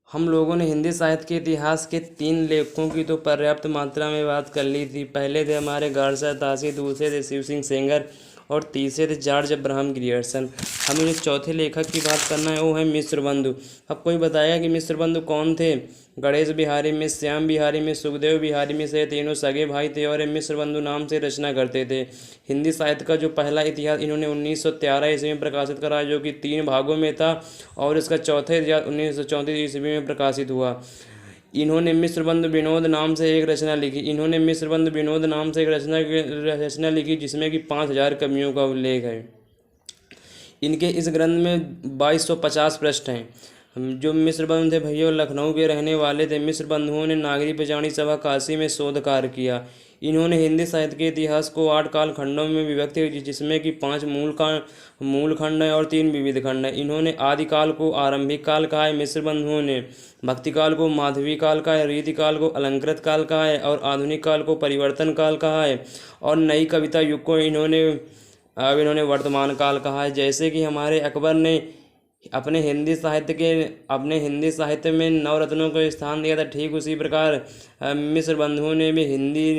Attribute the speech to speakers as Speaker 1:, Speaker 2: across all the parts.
Speaker 1: हम लोगों ने हिंदी साहित्य के इतिहास के 3 लेखकों की तो पर्याप्त मात्रा में बात कर ली थी। पहले थे हमारे गाडसा तासी, दूसरे थे शिव सिंह सेंगर और तीसरे थे जॉर्ज अब्राहम ग्रियर्सन। हमें जो चौथे लेखक की बात करना है वो है मिश्र बंधु। अब कोई बताएगा कि मिश्र बंधु कौन थे? गणेश बिहारी मिश्र, श्याम बिहारी मिश्र, सुखदेव बिहारी मिश्र, ये तीनों सगे भाई थे और ये मिश्र बंधु नाम से रचना करते थे। हिंदी साहित्य का जो पहला इतिहास इन्होंने 1913 ईस्वी में प्रकाशित करा, जो कि 3 भागों में था, और इसका चौथा इतिहास 1934 ईस्वी में प्रकाशित हुआ। इन्होंने मिश्रबंधु विनोद नाम से एक रचना लिखी। जिसमें कि 5000 कवियों का उल्लेख है। इनके इस ग्रंथ में 2250 पृष्ठ हैं। जो मिश्र बंधु थे भैया लखनऊ के रहने वाले थे। मिश्र बंधुओं ने नागरी पंचाणी सभा काशी में शोध कार्य किया। इन्होंने हिंदी साहित्य के इतिहास को 8 काल खंडों में विभक्त किया, जिसमें कि 5 मूल खंड हैं और 3 विविध खंड हैं। इन्होंने आदिकाल को आरंभिक काल कहा है। मिश्र बंधुओं ने भक्ति काल को माधवी काल कहा है, रीति काल को अलंकृत काल कहा है और आधुनिक काल को परिवर्तन काल कहा है, और नई कविता युग को इन्होंने वर्तमान काल कहा है। जैसे कि हमारे अकबर ने अपने हिंदी साहित्य में नवरत्नों को स्थान दिया था, ठीक उसी प्रकार मिश्र बंधुओं ने भी हिंदी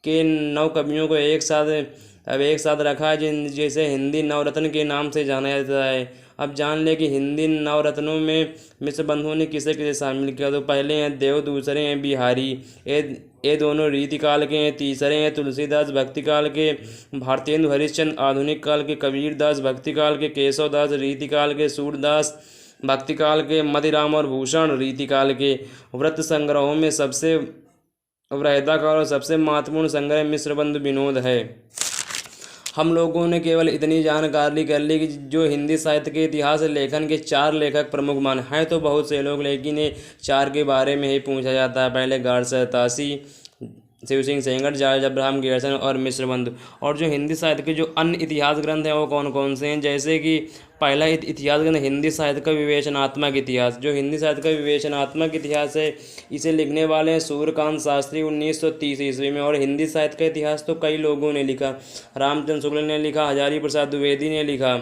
Speaker 1: के 9 कवियों को एक साथ रखा है, जैसे हिंदी नवरत्न के नाम से जाना जाता है। अब जान ले कि हिंदी नवरत्नों में मिश्र बंधुओं ने किसे किसे शामिल किया। तो पहले हैं देव, दूसरे हैं बिहारी, ये दोनों रीति काल के हैं। तीसरे हैं तुलसीदास भक्ति काल के, भारतेंदु हरिश्चंद्र आधुनिक काल के, कबीरदास भक्ति काल के, केशवदास रीति काल के, सूरदास भक्ति काल के, मदिराम और भूषण रीति काल के। व्रत संग्रहों में सबसे वृहदाकार और सबसे महत्वपूर्ण संग्रह मिश्र बंधु विनोद है। हम लोगों ने केवल इतनी जानकारी कर ली कि जो हिंदी साहित्य के इतिहास लेखन के 4 लेखक प्रमुख माने हैं, तो बहुत से लोग, लेकिन ये 4 के बारे में ही पूछा जाता है। पहले गाडसा Tassy, Shiv Singh Sengar, George Abraham Grierson और मिश्र बंधु। और जो हिंदी साहित्य के जो अन्य इतिहास ग्रंथ हैं वो कौन कौन से हैं? जैसे कि पहला इतिहास ग्रंथ हिंदी साहित्य का विवेचनात्मक इतिहास। जो हिंदी साहित्य का विवेचनात्मक इतिहास है, इसे लिखने वाले हैं सूर्यकांत शास्त्री 1930 ईस्वी में। और हिंदी साहित्य का इतिहास तो कई लोगों ने लिखा। रामचंद्र शुक्ल ने लिखा, हजारी प्रसाद द्विवेदी ने लिखा।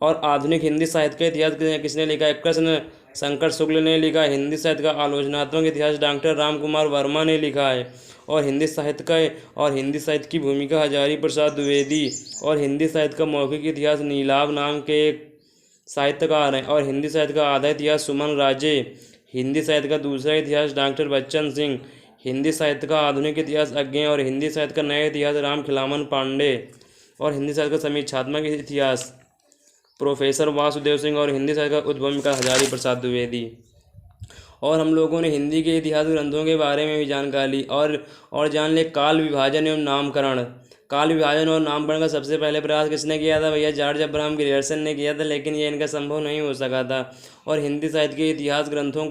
Speaker 1: और आधुनिक हिंदी साहित्य का इतिहास किसने लिखा है? कृष्ण शंकर शुक्ल ने लिखा। हिंदी साहित्य का आलोचनात्मक इतिहास डॉक्टर राम कुमार वर्मा ने लिखा है। और हिंदी साहित्य की भूमिका हजारी प्रसाद द्विवेदी। और हिंदी साहित्य का मौखिक इतिहास नीलाभ नाम के एक साहित्यकार हैं। और हिंदी साहित्य का आधा इतिहास सुमन राजे। हिंदी साहित्य का दूसरा इतिहास डॉक्टर बच्चन सिंह। हिंदी साहित्य का आधुनिक इतिहास अज्ञे। और हिंदी साहित्य का नया इतिहास राम खिलावन पांडे। और हिंदी साहित्य का समीक्षात्मक इतिहास प्रोफेसर वासुदेव सिंह। और हिंदी साहित्य का उद्भूमिका हजारी प्रसाद द्विवेदी। और हम लोगों ने हिंदी के इतिहास ग्रंथों के बारे में भी जानकारी ली। और जान ले काल विभाजन एवं नामकरण। काल विभाजन और नामकरण का सबसे पहले प्रयास किसने किया था? भैया जॉर्ज अब्राहम ग्रियर्सन ने किया था, लेकिन ये इनका संभव नहीं हो सका था। और हिंदी साहित्य के इतिहास ग्रंथों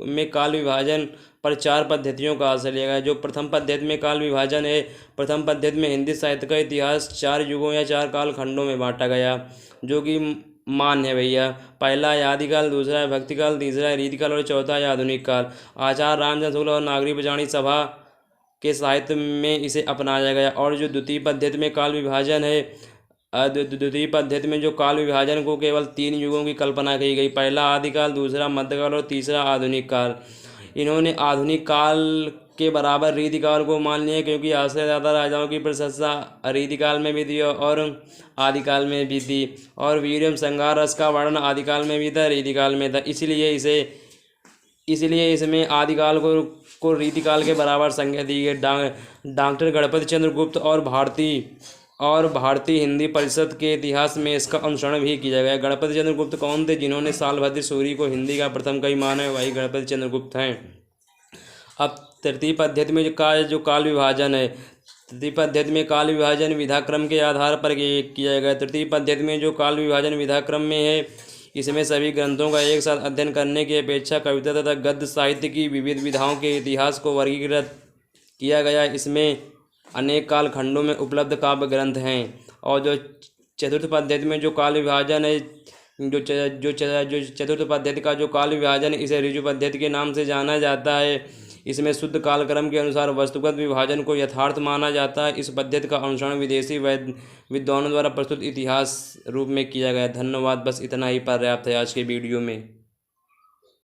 Speaker 1: में काल विभाजन पर 4 पद्धतियों का आश्रय लिया गया। जो प्रथम पद्धति में काल विभाजन है, प्रथम पद्धति में हिंदी साहित्य का इतिहास 4 युगों या 4 काल खंडों में बांटा गया, जो कि मान्य है भैया। पहला है आदिकाल, दूसरा है भक्ति काल, तीसरा है रीतिकाल और चौथा है आधुनिक काल। आचार्य रामचंद्र शुक्ल और नागरी पंचाणी सभा के साहित्य में इसे अपनाया गया। और जो द्वितीय पद्धति में काल विभाजन है, द्वितीय पद्धति में जो काल विभाजन को केवल 3 युगों की कल्पना की गई। पहला आदिकाल, दूसरा मध्यकाल और तीसरा आधुनिक काल। इन्होंने आधुनिक काल के बराबर रीतिकाल को मान लिया, क्योंकि आश्रयदाता राजाओं की प्रशंसा रीतिकाल में भी थी और आदिकाल में भी थी। और वीर्यम संहार रस का वर्णन आदिकाल में भी था, रीतिकाल में था। इसलिए इसमें आदिकाल को रीतिकाल के बराबर संज्ञा दी गई। डॉक्टर गणपति चंद्र गुप्त और भारतीय हिंदी परिषद के इतिहास में इसका अनुसरण भी किया गया। गणपति चंद्र गुप्त कौन थे? जिन्होंने सालभद्र सूरी को हिंदी का प्रथम कवि माना है, वही गणपति चंद्र गुप्त हैं। अब तृतीय पद्धति में जो काल विभाजन है, तृतीय पद्धति में काल विभाजन विधाक्रम के आधार पर किया गया। तृतीय पद्धति में जो काल विभाजन विधाक्रम में है, इसमें सभी ग्रंथों का एक साथ अध्ययन करने की अपेक्षा कविता तथा गद्य साहित्य की विविध विधाओं के इतिहास को वर्गीकृत किया गया। इसमें अनेक काल खंडों में उपलब्ध काव्य ग्रंथ हैं। और जो चतुर्थ पद्धति में जो काल विभाजन है, जो चतुर्थ पद्धति का जो काल विभाजन, इसे ऋजु पद्धति के नाम से जाना जाता है। इसमें शुद्ध कालक्रम के अनुसार वस्तुगत विभाजन को यथार्थ माना जाता है। इस पद्धति का अनुसरण विदेशी विद्वानों द्वारा प्रस्तुत इतिहास रूप में किया गया। धन्यवाद। बस इतना ही पर्याप्त है आज के वीडियो में।